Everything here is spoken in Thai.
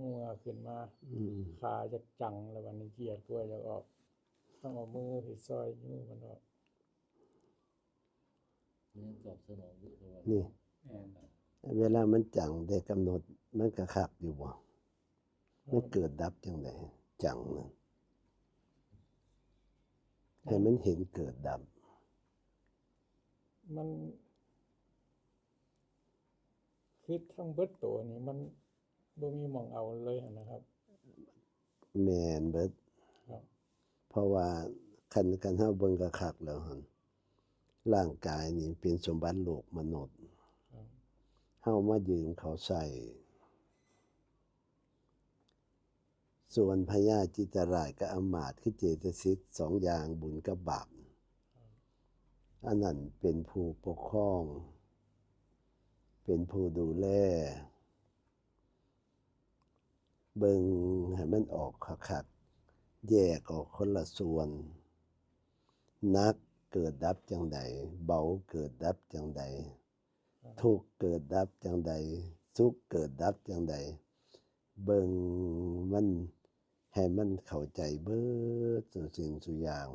หัวขึ้นมาขาจะจังแล้ววันนี้เกียดกล้วยจะออกต้องเอามือไปซอยมือมันออกนี่ตอบสนองอยู่ตัว นี่เวลามันจังได้กำหนดมันก็คักอยู่บ่มันเกิดดับจังได๋จังนั่นให้มันเห็นเกิดดับมันคือทั้งเบิดตัวนี่มันบ่มีหม่องเอาเลยนะครับ แม่นเบิดครับเพราะว่าคันเฮาเบิ่งก็คักแล้วหั่นร่างกายนี่เป็นสมบัติโลกมนุษย์เฮามายืมเขาใช้ส่วนพญาจิตราชกับอำมาตย์คือเจตสิก2อย่างบุญกับบาปอันนั้นเป็นผู้ปกครองเป็นผู้ดูแลเบิ่งให้มันออกคักๆแยกออกคนละส่วนหนักเกิดดับจังใดเบาเกิดดับจังใดทุกข์เกิดดับจังใดสุขเกิดดับจังใดเบิ่งมันให้มันเข้าใจเบิดทุกสิ่งทุกอย่าง